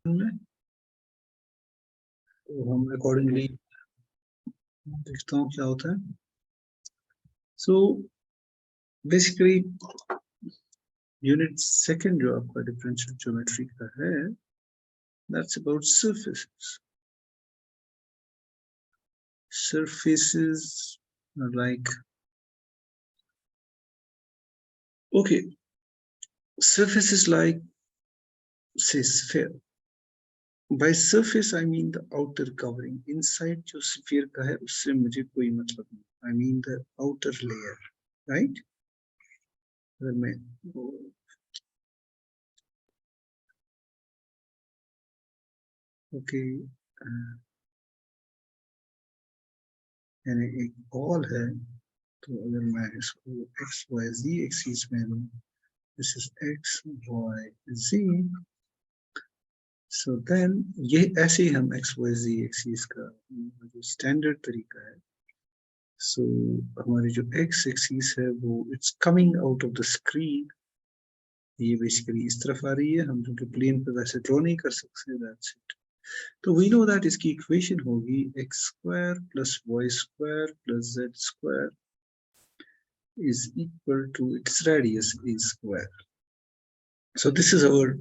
में, तो हम अकॉर्डिंगली देखता हूँ क्या होता है. सो बेसिकली यूनिट सेकंड जो आपका डिफरेंशियल ज्योमेट्री का है, that's about surfaces. Surfaces are like, okay, surface is like, say, sphere. By surface I mean the outer covering. Inside जो sphere का है उससे मुझे कोई मतलब नहीं. I mean the outer layer, right? अगर मैं okay, यानी एक बॉल है, तो अगर मैं इसको x y z एक्सिस में लूं, this is x y z, so then ये ऐसे ही हम x y z एक्सिस का जो स्टैंडर्ड तरीका है. So हमारी जो x एक्सिस है वो it's coming out of the screen, ये बेसिकली इस तरफ आ रही है. हम जो प्लेन पे वैसे ड्रॉ नहीं कर सकते, दैट्स इट. तो वी नो दैट इसकी इक्वेशन होगी x square plus y square plus z square is equal to its radius a square. So this is our,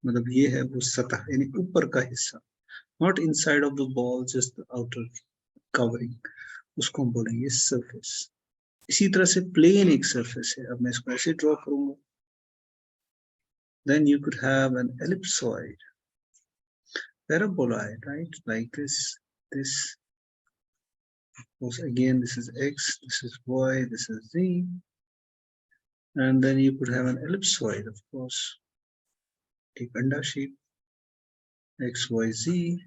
मतलब ये है वो सतह यानी ऊपर का हिस्सा, not inside of the ball, just the outer covering, उसको हम बोलेंगे surface. इसी तरह से प्लेन एक surface है. अब मैं इसको ऐसे ड्रॉ करूंगा, then you could have an ellipsoid, paraboloid, right? Like this. Again, this is x, this is y, this is z, and then you could have an ellipsoid, of course. Take anda shape, x, y, z.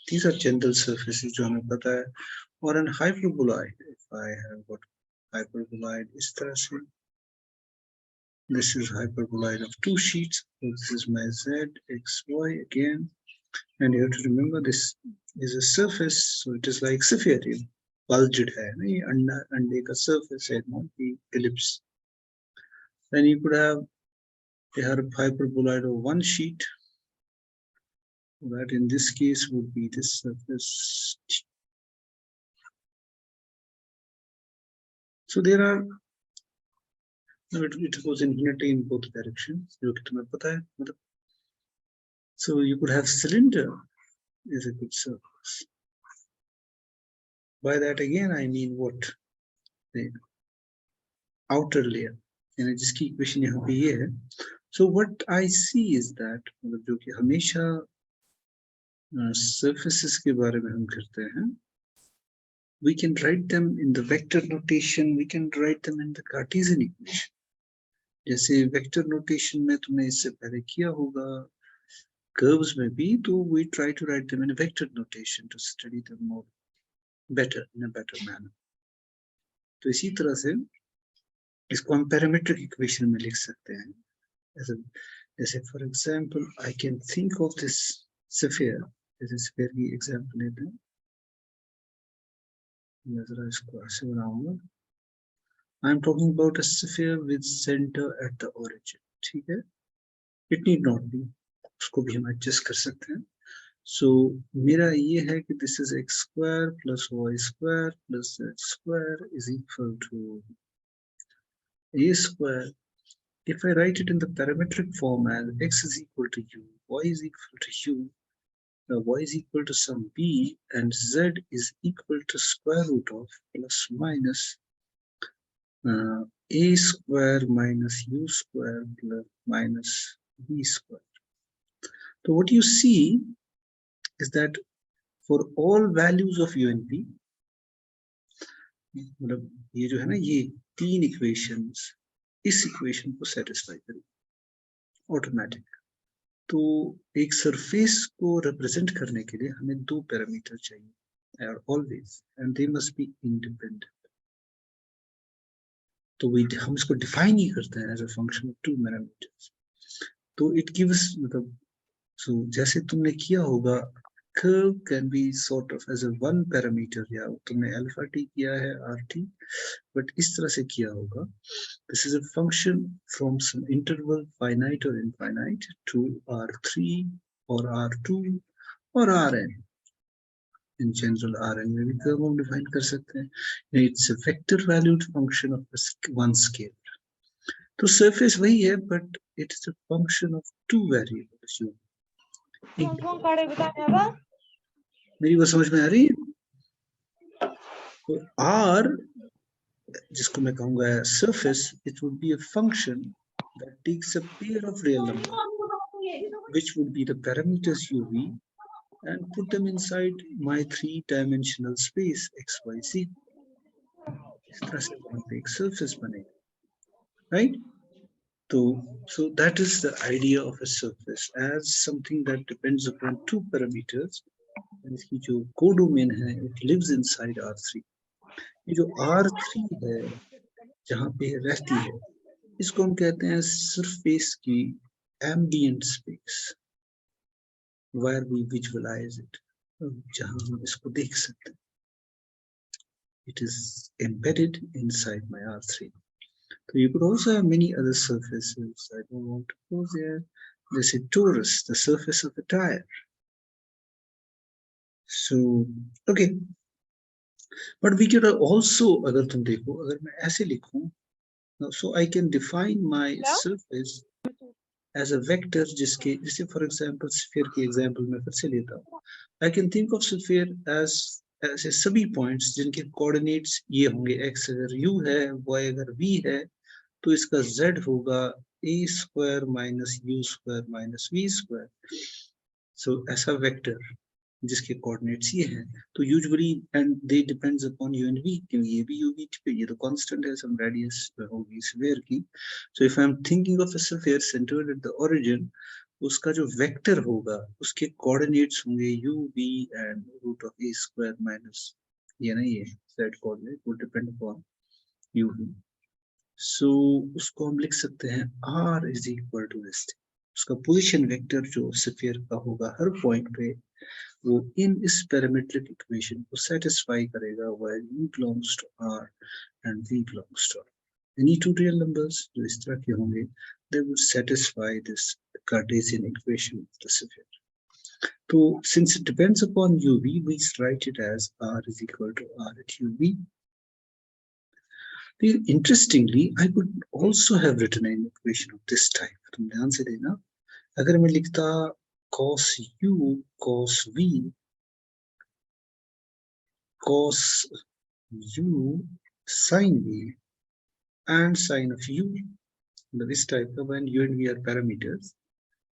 These are general surfaces जो हमें पता है. और an hyperboloid, if I have got hyperboloid इस तरह से, this is hyperboloid of two sheets. So this is my z, x, y again, and you have to remember this is a surface, so it is like sphere, bulged है नहीं, अंडे का surface है, not the ellipse. Then you could have a hyperboloid of one sheet, that in this case would be this surface. So there are, it goes infinitely in both directions, जो कि तुम्हें पता है, मतलब. So you could have cylinder is a good surface. By that again I mean what? The outer layer, यानी जिसकी equation यहाँ पे ये है. So what I see is that, मतलब जो कि हमेशा surfaces के बारे में हम करते हैं, we can write them in the vector notation, we can write them in the Cartesian equation. जैसे vector notation में तुमने इससे पहले किया होगा, curves में भी, तो we try to write them in a vector notation to study them more better, in a better manner. तो इसी तरह से इसको हम parametric equation में लिख सकते हैं. जैसे for example, I can think of this sphere. जैसे sphere की example लेते हैं. मैं जरा इसको ऐसे बनाऊंगा. I am talking about a sphere with center at the origin. ठीक है? It need not be. उसको भी हम adjust कर सकते हैं. So मेरा ये है कि this is x square plus y square plus z square is equal to a square. If I write it in the parametric form as x is equal to u, y is equal to u, y is equal to some b, and z is equal to square root of plus minus a square minus u square plus minus b square. So what you see is that for all values of u and v, मतलब ये जो है ना, ये तीन equations इस equation को satisfy करें ऑटोमेटिक. तो एक सरफेस को रिप्रेजेंट करने के लिए हमें दो पैरामीटर चाहिए always, and they must be independent. तो हम इसको डिफाइन ही करते हैं as a function of two parameters. तो इट गिव्स, मतलब सो जैसे तुमने किया होगा curve can be sort of as a one parameter, या तुमने alpha t किया है rt, but इस तरह से किया होगा. This is a function from some interval finite or infinite to r3 or r2 or rn. In general, rn में भी curve हम define कर सकते हैं. It's a vector valued function of one scale. तो surface वही है, but it is a function of two variables. मेरी बात समझ में आ रही है? तो r, जिसको मैं कहूँगा surface, it would be a function that takes a pair of real numbers, which would be the parameters uv, and put them inside my three-dimensional space xyz. इस तरह से वहाँ पे एक surface बनेगा, right? So that is the idea of a surface as something that depends upon two parameters. And इसकी जो codomain है, it lives inside R3. ये जो R3 है, जहाँ पे रहती है, इसको हम कहते हैं surface की ambient space, where we visualize it, जहाँ हम इसको देख सकते हैं. It is embedded inside my R3. So you could also have many other surfaces. I don't want to go there. There's a torus, the surface of a tire. So, okay. But we could also, अगर तुम देखो, अगर मैं ऐसे लिखूं, so I can define my surface as a vector जिसके, जैसे for example sphere के example में फिर से लेता हूँ. I can think of sphere as ऐसे सभी points जिनके coordinates ये होंगे. x अगर u है, y अगर v है, तो इसका z होगा a square minus u square minus v square. So ऐसा वेक्टर जिसके कोऑर्डिनेट्स ये हैं, तो usually and they depends upon u and v, क्योंकि ये भी u v पे, ये तो कांस्टेंट है, सम रेडियस होगी स्फीयर की. So if I am thinking of a sphere centred at the origin, उसका जो वेक्टर होगा उसके कोऑर्डिनेट्स होंगे u v and root of a square minus ये ना ये z coordinate will depend upon u v. So उसको हम लिख सकते हैं r is equal to S. उसका पोजीशन वेक्टर जो स्फीयर का होगा हर पॉइंट पे, वो इन इस पैरामीट्रिक इक्वेशन को सेटिस्फाई करेगा when u belongs to r and v belongs to r. Any two real numbers जो इस तरह के होंगे, they would satisfy this Cartesian equation of the sphere. So since it depends upon uv, we write it as r is equal to r at uv. Interestingly, I could also have written an equation of this type. तुम ध्यान से देना, अगर मैं लिखता cos u cos v cos u sin v and sin of u, मतलब इस type का, when u and v are parameters.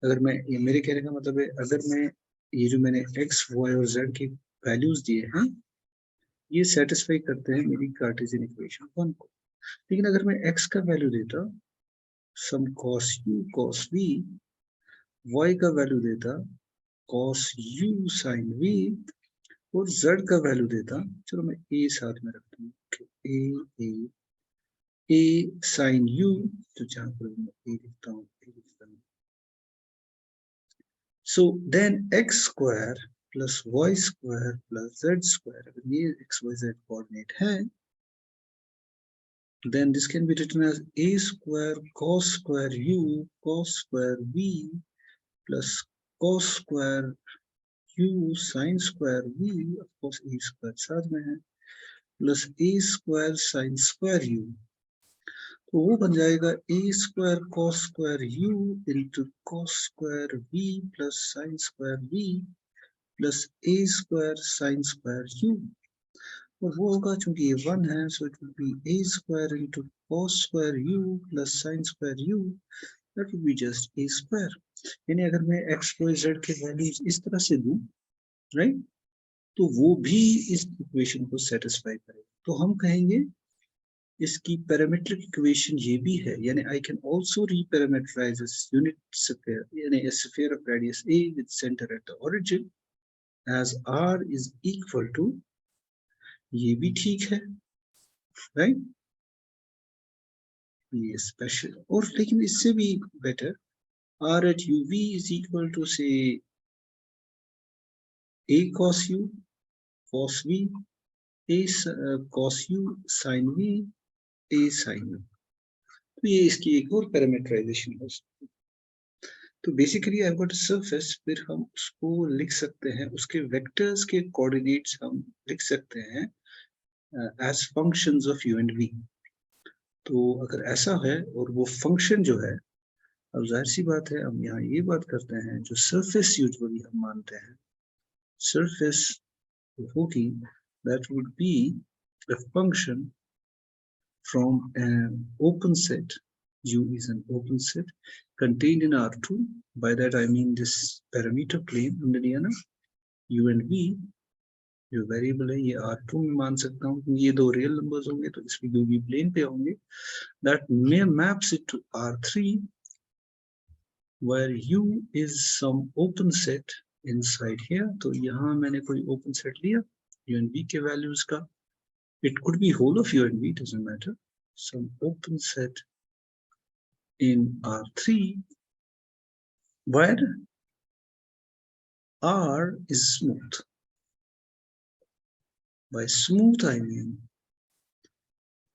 अगर मैं, ये मेरे कहने का मतलब है, अगर मैं ये जो मैंने x y और z की वैल्यूज दिए हैं, ये सेटिस्फाई करते हैं मेरी कार्टेशियन इक्वेशन 1 को. लेकिन अगर मैं x का वैल्यू देता सम cos u cos v, y का वैल्यू देता cos u sin v, और z का वैल्यू देता, चलो मैं a साथ में रखता हूँ, a sin u, तो जहां पर मैं a लिखता हूँ. So then x square plus y square plus z square, अगर ये x y z coordinate है, then this can be written as a square cos square u cos square v plus cos square u sin square v, of course a square साथ में है, plus a square sin square u. तो वो बन जाएगा a square cos square u into cos square v plus sin square v plus a square sin square u. और वो होगा, चूंकि ये 1 है, so it will be a square into cos square u plus sin square u. That will be just a square. यानी अगर मैं x y z के वैल्यूज इस तरह से दूं, राइट, तो वो भी इस इक्वेशन को सेटिस्फाई करेगा. तो हम कहेंगे इसकी पैरामीट्रिक इक्वेशन ये भी है, यानी I can also reparameterise this unit sphere, यानी a sphere of radius a with center at the origin as r is equal to, ये भी ठीक है, राइट, ये स्पेशल. और लेकिन इससे भी better, r at uv is equal to say a cos u cos v, a cos u sin v, a sin u। तो ये इसकी एक और पैरामीटराइजेशन हो सकती है। तो बेसिकली आई गॉट सरफेस, फिर हम उसको लिख सकते हैं, उसके वेक्टर्स के कोऑर्डिनेट्स हम लिख सकते हैं as functions of u and v। तो अगर ऐसा है और वो फंक्शन जो है, अब जाहिर सी बात है हम यहाँ ये बात करते हैं, जो सरफेस यूजुअली हम मानते हैं सरफेस होगी, that would be a function from an open set. U is an open set contained in R2. By that I mean this parameter plane हमने लिया ना, U and V जो वेरिएबल है ये R2 में मान सकता हूँ क्योंकि ये दो रियल नंबर्स होंगे तो इसमें U V प्लेन पे होंगे। That may maps it to R3 where U is some open set inside here। तो यहाँ मैंने कोई open set लिया U and V के वैल्यूज का, it could be whole of U and V, doesn't matter, some open set in R3 where R is smooth। By smooth I mean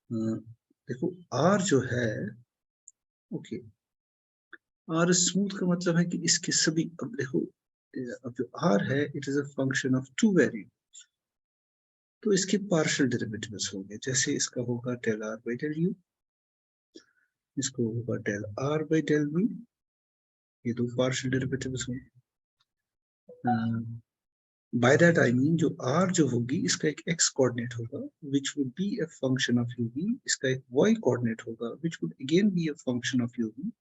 देखो R जो है, ओके, R स्मूथ का मतलब है कि इसके सभी, अब देखो अब जो R है it is a function of two variables, तो इसके पार्शियल डेरिवेटिव्स होंगे, जैसे इसका होगा del R by del U, इसको होगा del R by del V, ये दो पार्शियल डेरिवेटिव्स होंगे। बाय दैट आई मीन जो R जो होगी इसका एक x कोऑर्डिनेट होगा which would be a function of UV, इसका एक y कोऑर्डिनेट होगा which would again be a function of UV,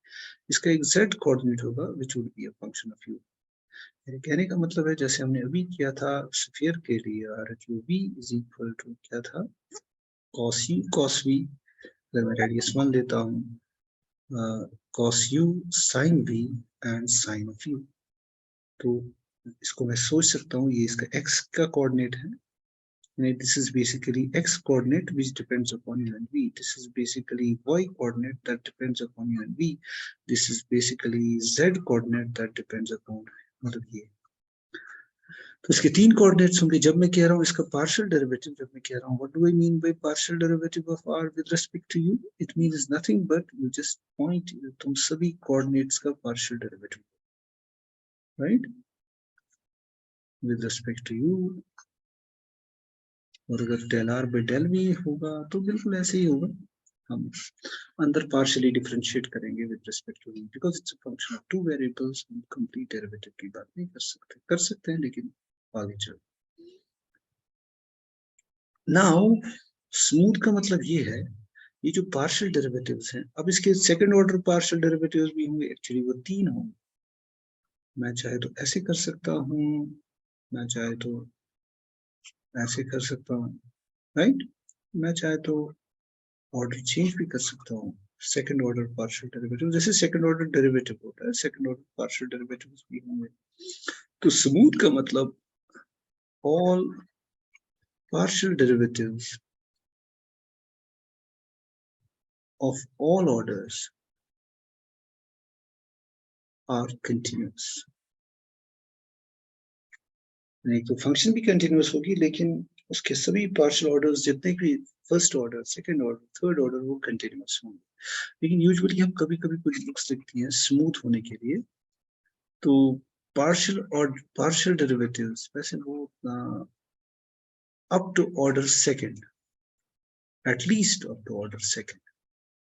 इसका एक z कोऑर्डिनेट होगा which would be a function of UV। मेरे कहने का मतलब है जैसे हमने अभी किया था स्फीयर के लिए R UV is equal to क्या था, cos u cos v, अगर मैं रेडियस 1 लेता हूँ cos u sin v and sin of u, तो इसको मैं सोच सकता हूँ ये इसका x का कोऑर्डिनेट है, this is basically x coordinate which depends upon u and v, this is basically y coordinate that depends upon u and v, this is basically z coordinate that depends upon, मतलब ये तो इसके तीन coordinates होंगे। जब मैं कह रहा हूँ इसका पार्शियल डेरिवेटिव, जब मैं कह रहा हूँ what do I mean by partial derivative of r with respect to u, it means nothing but you just point, तुम सभी कोऑर्डिनेट्स का partial derivative, right, with respect to u। और अगर del R by del V होगा तो बिल्कुल ऐसे ही होगा, हम अंदर पार्शियली डिफरेंशिएट करेंगे with respect to v because it's a function of two variables, हम कंप्लीट डेरिवेटिव की बात नहीं कर सकते हैं लेकिन आगे चल। नाउ स्मूथ का मतलब ये है, ये जो पार्शियल डेरिवेटिव्स हैं, अब इसके सेकंड ऑर्डर पार्शियल डेरिवेटिव्स भी होंगे, एक्चुअली वो तीन होंगे। मैं चाहे तो ऐसे कर सकता हूँ, मैं चाहे तो ऐसे कर सकता हूँ, राइट, मैं चाहे तो ऑर्डर चेंज भी कर सकता हूँ। सेकंड ऑर्डर पार्शियल डेरिवेटिव जैसे सेकंड ऑर्डर डेरिवेटिव होता है, सेकंड ऑर्डर पार्शियल डेरिवेटिव्स भी होंगे। तो स्मूथ का मतलब all partial derivatives of all orders are continuous। नहीं तो फंक्शन भी कंटिन्यूस होगी लेकिन उसके सभी पार्शियल ऑर्डर्स जितने भी first order second order third order वो कंटिन्यूस होंगे। लेकिन यूजुअली हम कभी कभी कुछ बुक्स लिखती हैं स्मूथ होने के लिए, तो पार्शियल डेरिवेटिव्स वैसे वो up to order second, at least up to order second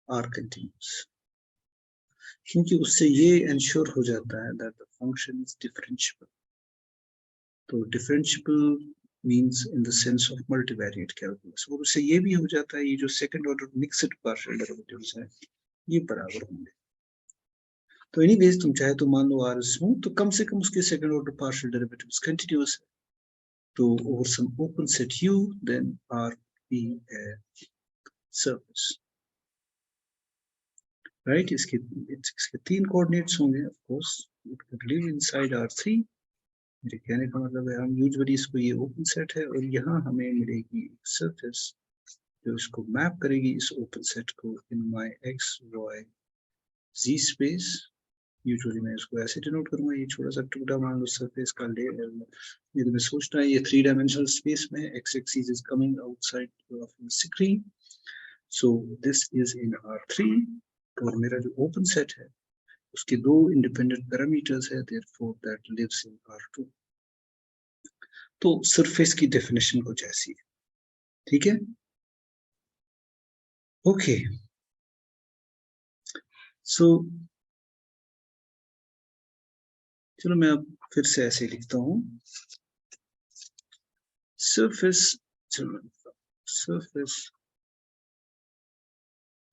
are continuous, क्योंकि उससे ये इंश्योर हो जाता है that the function is differentiable. तो differentiable means in the sense of multivariate calculus, और उससे ये भी हो जाता है ये जो second order mixed partial derivatives हैं ये बराबर होंगे। तो एनीवेज तुम चाहे तो मान लो आर स्मूथ, तो कम से कम उसके second order partial derivatives continuous है, तो over some open set u then R be a surface, right. इसके तीन कोऑर्डिनेट्स होंगे, of course it could live inside R3। मेरे कहने का मतलब है हम यूजुअली इसको, ये ओपन सेट है और यहाँ हमें मिलेगी सरफेस जो इसको मैप करेगी इस ओपन सेट को in my x y z space, usually मैं इसको ऐसे डिनोट करूंगा, ये छोटा सा टुकड़ा मान लो सरफेस का लेयर, ये तो मैं सोचना है ये 3 डायमेंशनल स्पेस में x axis is coming outside of screen, so this is in R3 और मेरा जो ओपन सेट है उसके 2 इंडिपेंडेंट पैरामीटर्स है, therefore that lives in R2। तो सरफेस की डेफिनेशन कुछ ऐसी है, ठीक है। ओके सो चलो मैं अब फिर से ऐसे लिखता हूँ, surface, चलो surface,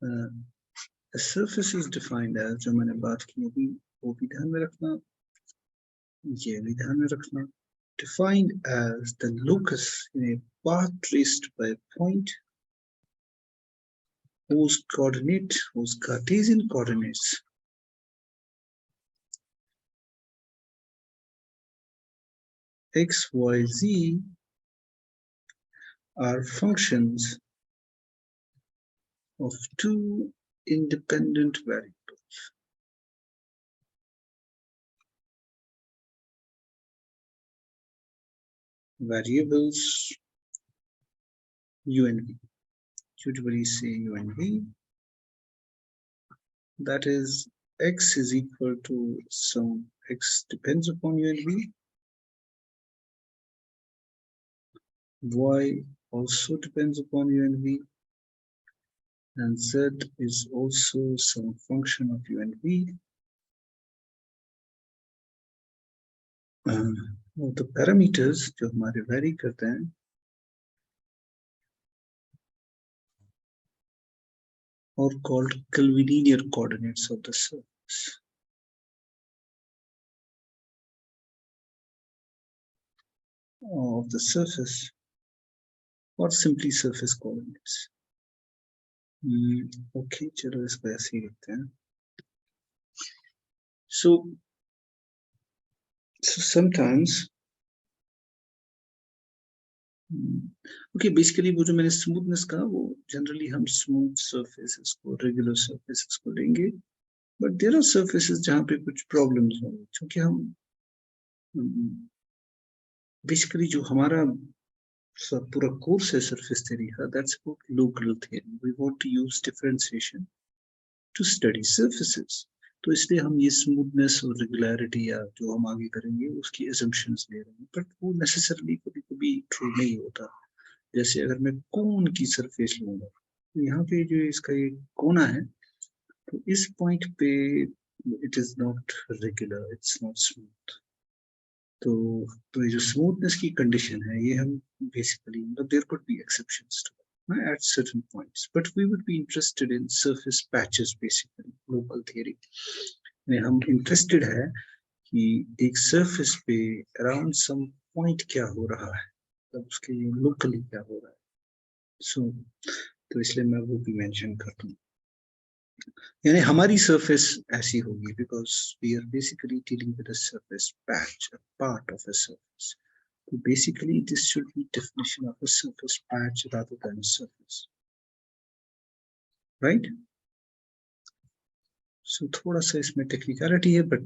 a surface is defined as, जो मैंने बात की अभी वो भी ध्यान में रखना, ये भी ध्यान में रखना, defined as the locus in a path traced by a point whose Cartesian coordinates x, y, z are functions of 2 independent variables u and v. Usually say u and v, that is x is equal to some x depends upon u and v, y also depends upon u and v, and z is also some function of u and v. The parameters जो हमारे vary करते हैं are called curvilinear coordinates of the surface. Of the surface, or simply surface coordinates. Okay, चलो इसको ऐसे ही लिखते हैं. So sometimes okay, basically वो जो मैंने smoothness कहा वो generally हम smooth surfaces को regular surfaces को लेंगे, but there are surfaces जहाँ पे कुछ problems होंगे, क्योंकि हम basically जो हमारा पूरा course है surface theory का, that's about local theory. We want to use differentiation to study surfaces. तो इसलिए हम ये स्मूथनेस और रेगुलरिटी या जो हम आगे करेंगे उसकी assumptions ले रहे हैं, बट वो necessarily कभी-कभी true नहीं होता. जैसे अगर मैं कोन की सरफेस लूंगा, तो यहाँ पे जो इसका ये कोना है, तो इस पॉइंट पे it is not regular, it's not smooth. तो ये जो स्मूथनेस की कंडीशन है, ये हम बेसिकली, मतलब there could be exceptions to at certain points, but we would be interested in surface patches, basically local theory में हम interested है कि एक surface पे around some point क्या हो रहा है, मतलब उसके locally क्या हो रहा है. So तो इसलिए मैं वो भी मेंशन करता हूँ, यानी हमारी surface ऐसी होगी because we are basically dealing with a surface patch, a part of a surface. So basically this should be definition of a surface patch rather than a surface, right? So थोड़ा सा इसमें technicality है, but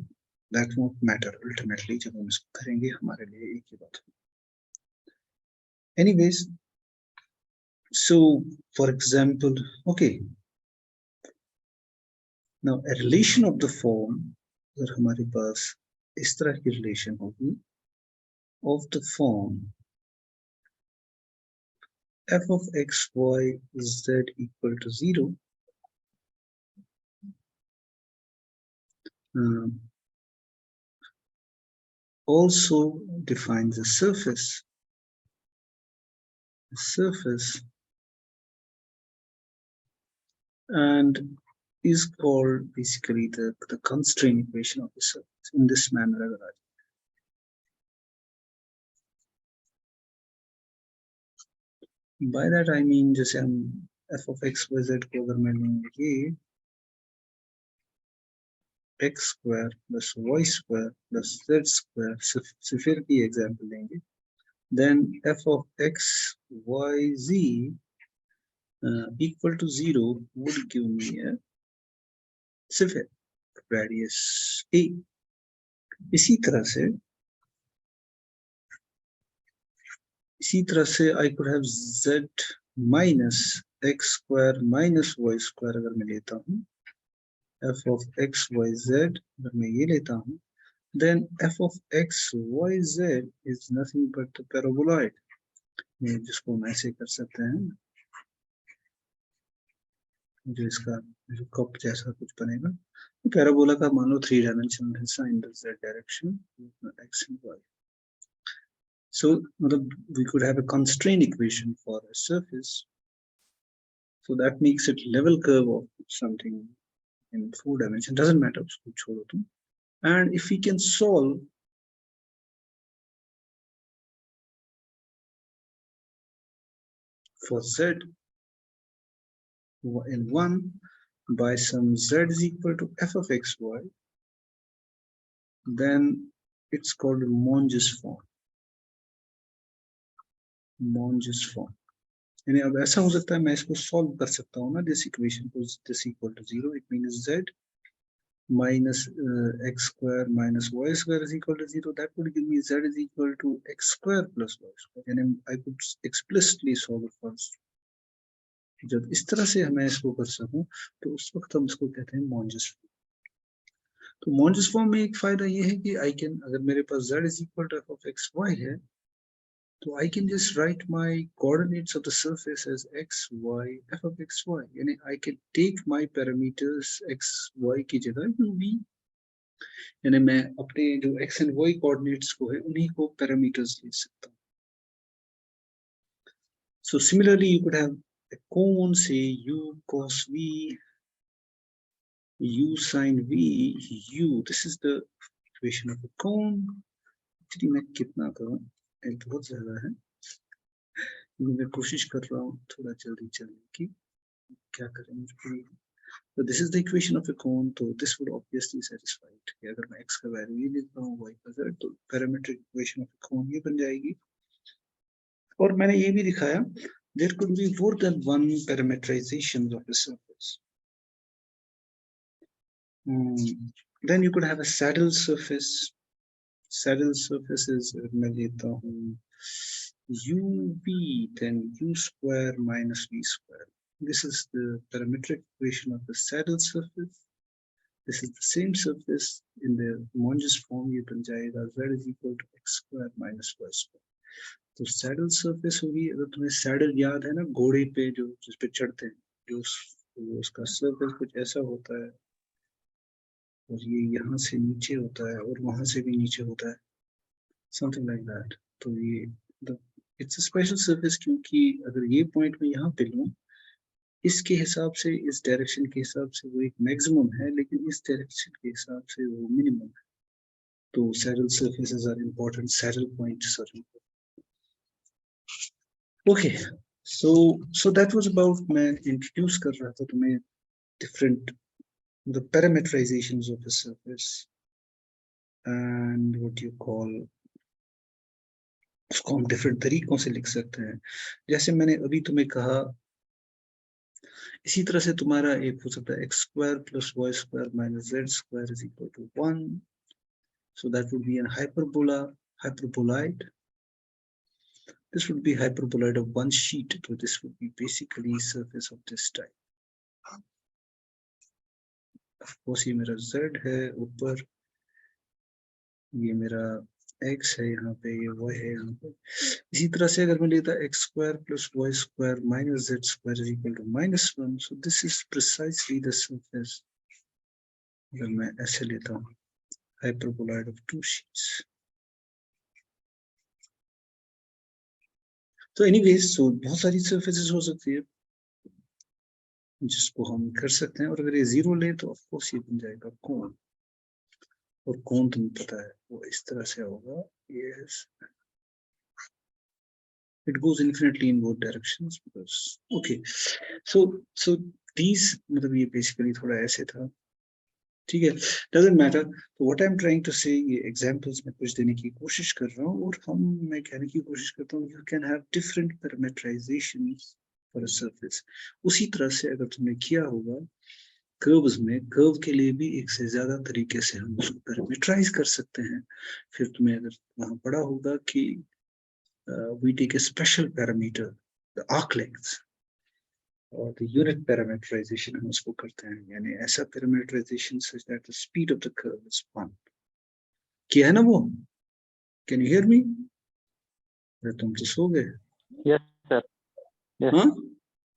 that won't matter ultimately. जब हम इसको करेंगे हमारे लिए एक ही बात है. Anyways, so for example, okay, now a relation of the form, अगर हमारे पास इस तरह की relation होगी of the form f of x, y, z equal to 0, also defines a surface and is called basically the constraint equation of the surface in this manner. By that I mean जैसे हम f of x, y, z को अगर मैं लेंगे x square plus y square plus z square, so फिर की example लेंगे, then f of x, y, z equal to 0 would give me a sphere. radius a. इसी तरह से I could have z minus x square minus y square अगर मैं लेता हूँ, f of x y z अगर मैं ये लेता हूँ, then f of x y z is nothing but the paraboloid, जिसको हम ऐसे कर सकते हैं, जो इसका जो कप जैसा कुछ बनेगा, पैराबोला का मान लो 3 डायमेंशनल हिस्सा in the z direction x and y. So we could have a constraint equation for a surface, so that makes it level curve of something in 4 dimensions, doesn't matter, उसको छोड़ो तुम. And if we can solve for z in 1 by some z is equal to f of xy, then it's called Monge's form. Monge's form. यानी अब ऐसा हो सकता है, मैं इसको सॉल्व कर सकता हूँ ना, दिस इक्वेशन को, this equal to 0, it means z minus x square minus y square is equal to 0. That would give me z is equal to x square plus y square. यानी I could explicitly solve it first. जब इस तरह से मैं इसको कर सकूं, तो उस वक्त हम इसको कहते हैं Monge's form. तो Monge's form में एक फायदा ये है कि I can, अगर मेरे पास z is equal to f of x y है, so I can just write my coordinates of the surface as x, y, f of x, y. यानी I can take my parameters x, y की जगह v. यानी मैं अपने जो x and y coordinates को है, उन्हीं को parameters ले सकता हूँ. So similarly, you could have a cone, say u cos v, u sin v, u. This is the equation of a cone. Actually, मैं कितना करूँ? बहुत ज़्यादा है. मैं कोशिश कर रहा हूँ थोड़ा जल्दी चलने की, क्या करें मुझे. So this is the equation of a cone, तो this would obviously satisfy it. अगर मैं x का वैल्यू ये लेता हूँ, y का z, तो parametric equation of a cone ये बन जाएगी. और मैंने ये भी दिखाया, there could be more than one parameterization of a surface. Then you could have a saddle surface. Saddle surface is, मैं लेता हूँ uv, then u square minus v square. This is the parametric equation of the saddle surface. This is the same surface in the Monge's form. ये बन जाएगा z is equal to x square minus y square. तो saddle surface होगी, अगर तुम्हें saddle याद है ना, घोड़े पे जो जिस पे चढ़ते हैं, जो उसका surface कुछ ऐसा होता है, और ये यहाँ से नीचे होता है और वहां से भी नीचे होता है, something like that. तो ये it's a special surface, क्योंकि अगर ये पॉइंट में यहाँ पे लूँ, इसके हिसाब से, इस डायरेक्शन के हिसाब से वो एक मैक्सिमम है, लेकिन इस डायरेक्शन के हिसाब से वो मिनिमम है. तो saddle surfaces are important, saddle points are important. Okay, so that was about, मैं इंट्रोड्यूस कर रहा था तुम्हें different the parameterizations of a surface and what you call, उसको हम डिफरेंट तरीकों से लिख सकते हैं. जैसे मैंने अभी तुम्हें कहा, इसी तरह से तुम्हारा एक हो सकता है x square plus y square minus z square is equal to 1. So that would be an hyperboloid. This would be hyperboloid of one sheet. So this would be basically surface of this type. Of course, ये मेरा z है ऊपर, ये मेरा x है यहाँ पे, ये y है यहाँ पे. इसी तरह से अगर मैं लेता x square plus y square minus z square is equal to -1, so this is precisely the surface. अगर मैं ऐसे लेता हूँ, hyperboloid of two sheets. तो anyways, so बहुत सारी surfaces हो सकती है जिसको हम कर सकते हैं, और अगर ये 0 ले तो ऑफ कोर्स ये बन जाएगा कोन. और कोन तुम्हें पता है वो इस तरह से होगा, yes. It goes infinitely in both directions because okay, so these, मतलब ये basically थोड़ा ऐसे था, ठीक है, doesn't matter. So what I'm trying to say, ये examples में कुछ देने की कोशिश कर रहा हूँ, और मैं कहने की कोशिश करता हूँ, you can have different parameterizations for a surface. उसी तरह से अगर तुमने किया होगा कर्व्स में कर्व के लिए भी एक से ज्यादा तरीके से हम उसको पैरामीटराइज कर सकते हैं। फिर तुम्हें अगर वहां पढ़ा होगा कि we take a special parameter, the arc length, और the unit parameterization हम उसको करते हैं, यानी ऐसा parameterization such that the speed of the curve is 1. किया है ना वो? Can you hear me? अरे तुम तो सो गए। Yes sir, yes. हाँ,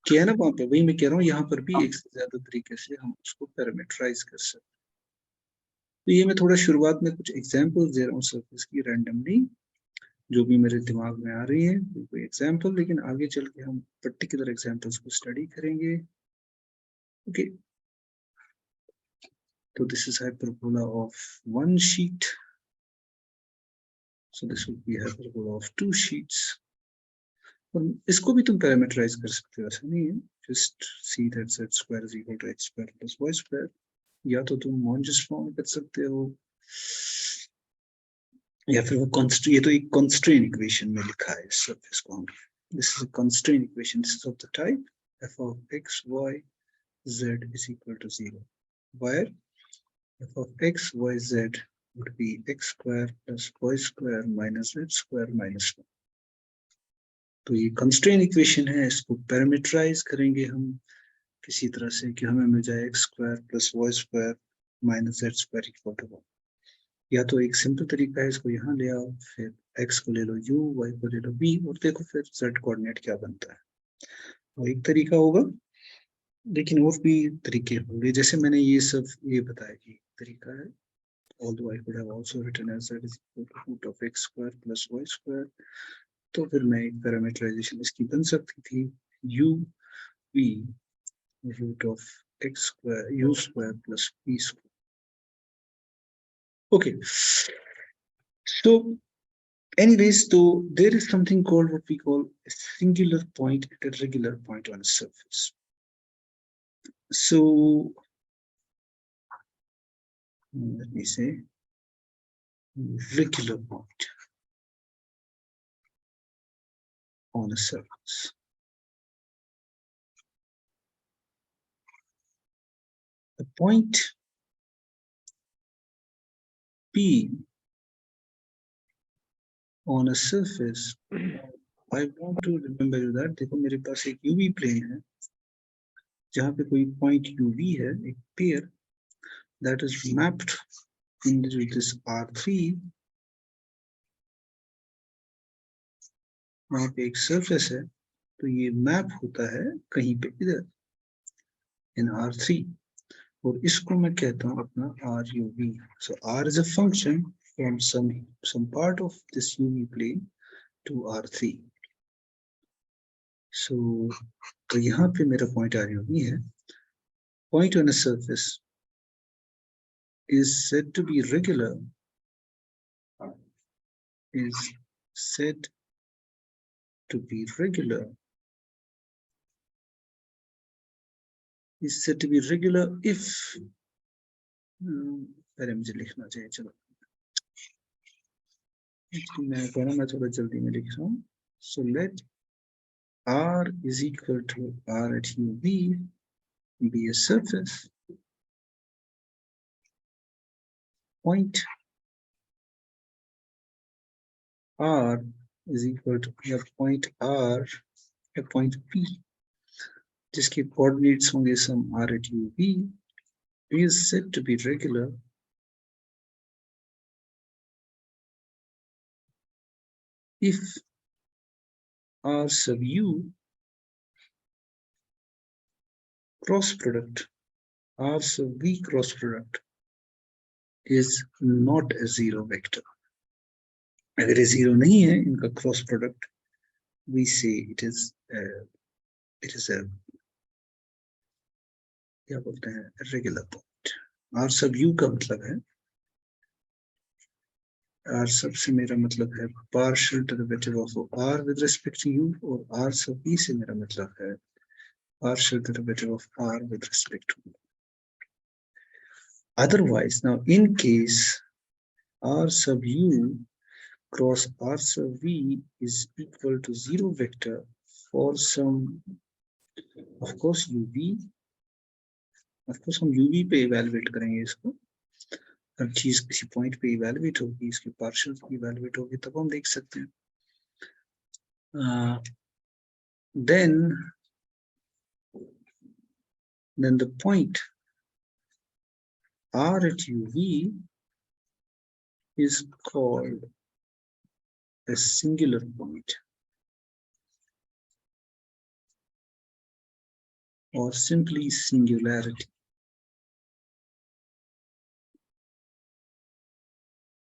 किया है ना वहां पे? वही मैं कह रहा हूँ, यहाँ पर भी एक से ज्यादा तरीके से हम उसको पैरामीटराइज कर सकते हैं। तो ये मैं थोड़ा शुरुआत में कुछ एग्जांपल्स दे रहा हूँ सर्फेस की रैंडमली, जो भी मेरे दिमाग में आ रही है कोई एग्जांपल, लेकिन आगे चल के हम पर्टिकुलर एग्जांपल्स को स्टडी करेंगे। Okay, so this is hyperbola of one sheet, so this would be hyperbola of two sheets, और इसको भी तुम पैरामीटराइज कर सकते हो, ऐसा नहीं है, just see that z square is equal to x square plus y square, या तो तुम मॉन्जिस फॉर्म कर सकते हो, या फिर वो ये तो एक constraint equation में लिखा है इस सर्फेस को हम, this is a constraint equation, this is of the type f of x y z is equal to 0, where f of x y z would be x square plus y square minus z square minus 1. तो ये constraint equation है, इसको parameterise करेंगे हम किसी तरह से कि हमें मिल जाए x square plus y square minus z square equal to 1. या तो एक सिंपल तरीका है, इसको यहाँ ले आओ, फिर x को ले लो u, y को ले लो b, और देखो फिर z कोऑर्डिनेट क्या बनता है। और एक तरीका होगा, लेकिन और भी तरीके होंगे, जैसे मैंने ये सब ये बताया कि तरीका है, although I could have also written as z is equal to root of x square plus y square, तो फिर मैं एक पैरामीटराइजेशन इसकी बन सकती थी u v root of x square u square plus p square. Okay, so anyways, so there is something called what we call a singular point and a regular point on a surface. So let me say regular point on a surface. The point P on a surface, I want to remember you that देखो मेरे पास एक UV plane है, जहाँ पे कोई point UV है, एक pair that is mapped into this R3, वहाँ पे एक surface है, तो ये मैप होता है कहीं पे इधर in R3, और इसको मैं कहता हूँ अपना RUV. So R is a function from some part of this UV plane to R3. So तो यहाँ पे मेरा point RUV है. Point on a surface is said to be regular, is said to be regular, is said to be regular if पहले मुझे लिखना चाहिए, चलो मैं थोड़ा जल्दी में लिख रहा हूँ. So let R is equal to R at UV be a surface. Point R is equal to a point R, a point P, जिसके coordinates होंगे some R at UV, is said to be regular if R sub U cross product, R sub V cross product is not a zero vector. अगर ये zero नहीं है इनका cross product, we say it is a क्या बोलते हैं, regular point. R sub U का मतलब है, R sub से मेरा मतलब है partial derivative of R with respect to U, और R sub V से मेरा मतलब है partial derivative of R with respect to U. Otherwise, now in case R sub U cross R sub V is equal to zero vector for some, of course, UV of course हम UV पे evaluate करेंगे इसको, हर चीज किसी point पे evaluate होगी, इसकी partial evaluate होगी, तब हम देख सकते हैं. Then the point R at UV is called a singular point or simply singularity.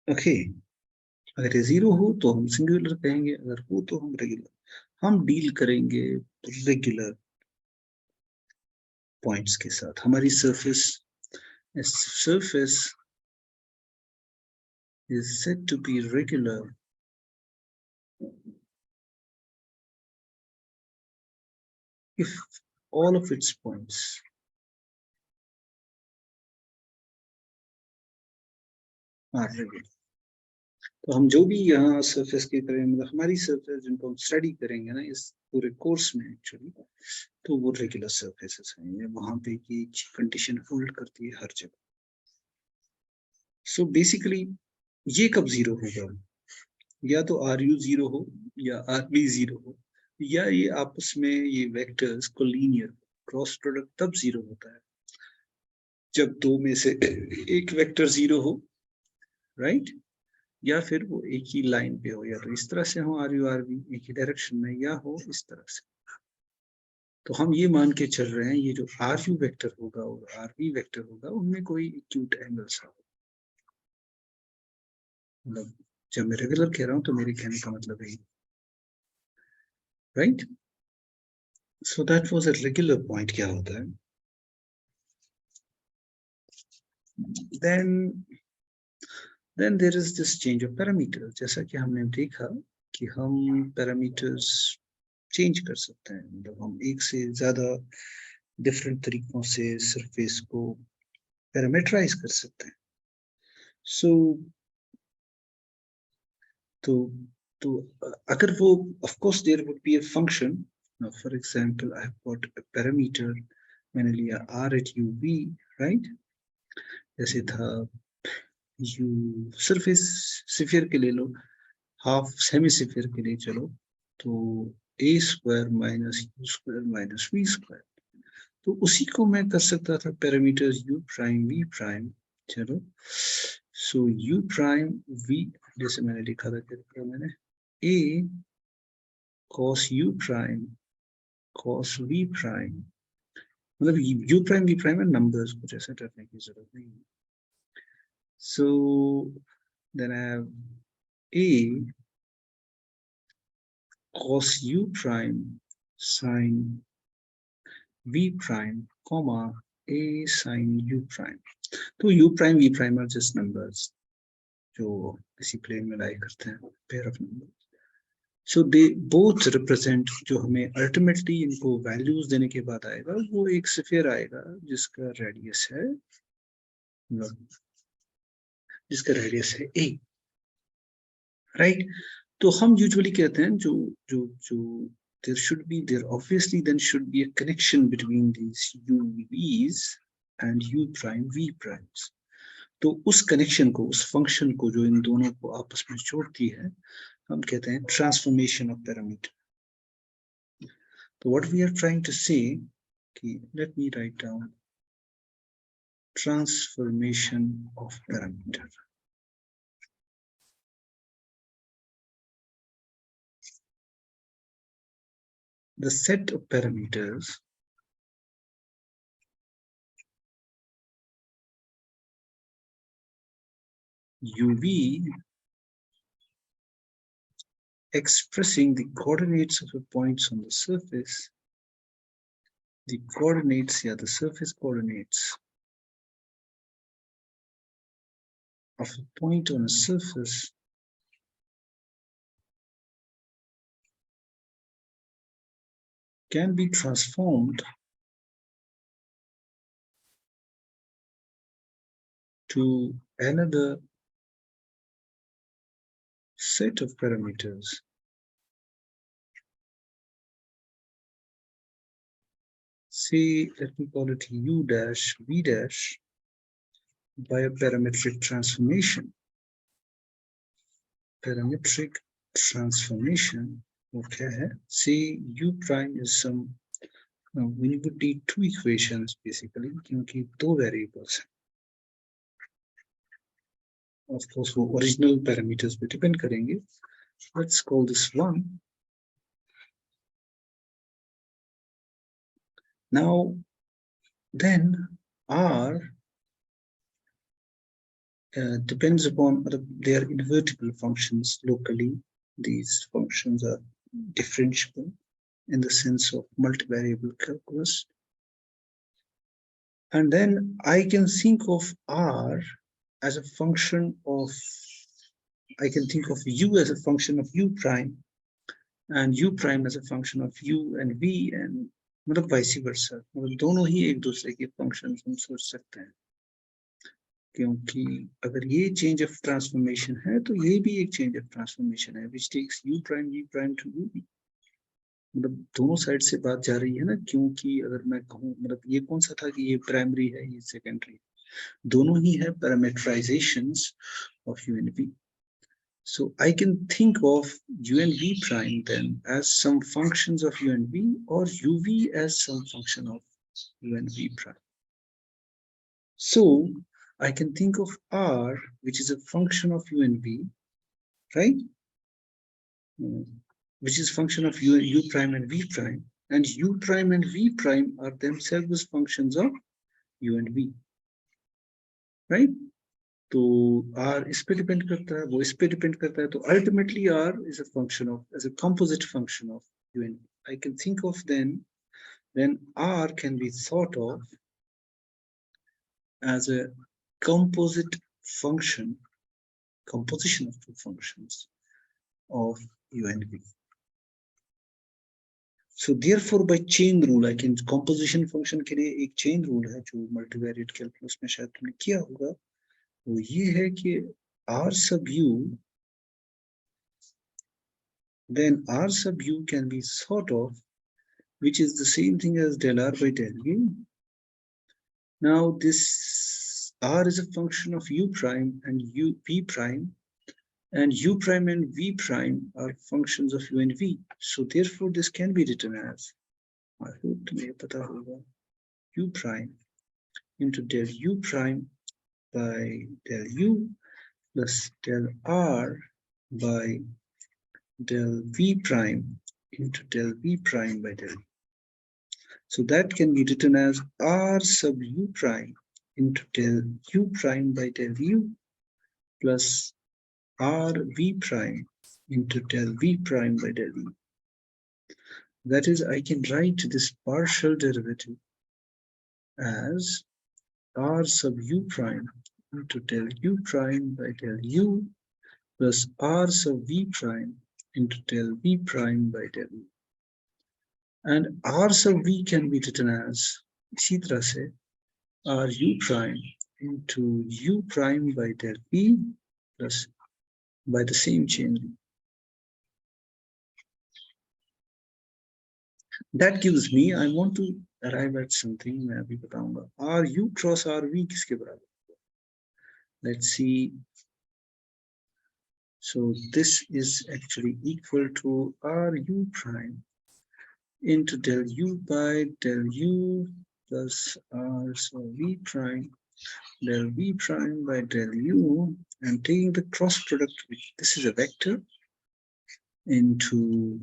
Okay, अगर ये जीरो हो तो हम सिंगुलर कहेंगे, अगर हो तो हम रेगुलर. हम डील करेंगे रेगुलर पॉइंट्स के साथ. हमारी surface is said to be regular if all of its points are regular. तो हम जो भी यहाँ सरफेस की करें, मतलब हमारी सरफेस जिनको हम स्टडी करेंगे ना इस पूरे कोर्स में एक्चुअली, तो वो रेगुलर सरफेसेस हैं. वहां पे की कंडीशन होल्ड करती है हर जगह. सो बेसिकली ये कब जीरो होगा, या तो आर यू जीरो हो या आर बी जीरो हो, या ये आपस में ये वेक्टर्स को लीनियर क्रॉस प्रोडक्ट तब जीरो होता है जब दो में से एक वेक्टर जीरो हो, राइट, या फिर वो एक ही लाइन पे हो, या तो इस तरह से हो आर यू आर बी एक ही डायरेक्शन में, या हो इस तरह से. तो हम ये मान के चल रहे हैं ये जो आर यू वेक्टर होगा और आर बी वेक्टर होगा उनमें कोई एक्यूट एंगल सा हो. मतलब जब मैं रेगुलर कह रहा हूं तो मेरे कहने का मतलब है, right. So that was a regular point. क्या होता है then then there is this change of parameter. जैसा कि हमने देखा कि हम पैरामीटर्स चेंज कर सकते हैं, मतलब हम एक से ज्यादा डिफरेंट तरीकों से सरफेस को पैरामीटराइज कर सकते हैं. सो तो अगर वो of course there would be a function. For example I have got a parameter, मैंने लिया r at uv, राइट. जैसे था यू सरफेस स्फीयर के ले लो, हाफ सेमी स्फीयर के लिए चलो, तो a square minus u square minus v square. तो उसी को मैं कर सकता था parameters u prime v prime. चलो, सो u प्राइम v, जैसे मैंने लिखा था, क्या लिखा मैंने, a cos u prime cos v prime, मतलब u प्राइम v प्राइम है, नंबर्स कुछ ऐसे रखने की जरूरत नहीं है. So then I have a cos u prime sin v prime comma a sin u prime. तो u prime v prime are just numbers जो किसी प्लेन में लाई करते हैं, pair of numbers. So they both represent, जो हमें ultimately इनको values देने के बाद आएगा वो एक स्फीयर आएगा जिसका रेडियस है, जिसका रेडियस है a, राइट. तो हम यूजुअली कहते हैं जो जो जो there obviously then should be a connection between these UVs and U prime V primes. तो उस कनेक्शन को, उस फंक्शन को जो इन दोनों को आपस में जोड़ती है, हम कहते हैं ट्रांसफॉर्मेशन ऑफ पैरामीटर. तो what we are trying to say, कि let me write down transformation of parameter. The set of parameters UV expressing the coordinates of the points on the surface, the coordinates, yeah, the surface coordinates of a point on a surface can be transformed to another set of parameters say, let me call it u dash v dash by a parametric transformation. Parametric transformation, okay. Say u prime is some, we would need two equations basically, क्योंकि दो variables हैं. Of course, वो original parameters पे depend करेंगे. Let's call this one. Now, then R depends upon, they are invertible functions locally. These functions are differentiable in the sense of multivariable calculus. And then I can think of R as a function of, I can think of U as a function of U prime and U prime as a function of U and V, and मतलब vice versa. मतलब दोनों ही एक दूसरे के functions हम सोच सकते हैं, क्योंकि अगर ये change of transformation है तो ये भी एक change of transformation है, which takes U prime V prime to U V. मतलब दोनों साइड से बात जा रही है ना, क्योंकि अगर मैं कहूँ, मतलब ये कौन सा था कि ये प्राइमरी है ये सेकेंडरी, दोनों ही है parameterizations of U and V. So I can think of U and V prime then as some functions of U and V, or UV as some function of U and V prime. So I can think of R, which is a function of U and V, right? Which is function of U prime and V prime, and U prime and V prime are themselves functions of U and V, right? तो R इस पे depend करता है, वो इस पे depend करता है, तो ultimately R is a function of, as a composite function of U and V. I can think of then R can be thought of as a composite function, composition of two functions of U and V. So therefore by chain rule, I can, composition function के लिए एक chain rule है जो multivariate calculus में शायद तुमने किया होगा, वो ये है कि R sub U, then R sub U can be thought of, which is the same thing as del R by del U. Now this R is a function of U prime and U V prime, and U prime and V prime are functions of U and V. So therefore this can be written as, I hope तुम्हें पता होगा, U prime into del U prime by del U plus del R by del V prime into del V prime by del U. So that can be written as R sub U prime into del U prime by del U plus R V prime into del V prime by del U. That is, I can write this partial derivative as R sub U prime into del U prime by del U plus R sub V prime into del V prime by del U. And R sub V can be written as, इसी तरह से, R U prime into U prime by del V plus by the same chain rule. That gives me, I want to arrive at something, मैं अभी बताऊंगा. R U cross R V किसके बराबर? Let's see. So this is actually equal to R U prime into del U by del U plus R so V prime del V prime by del U, and taking the cross product, which this is a vector, into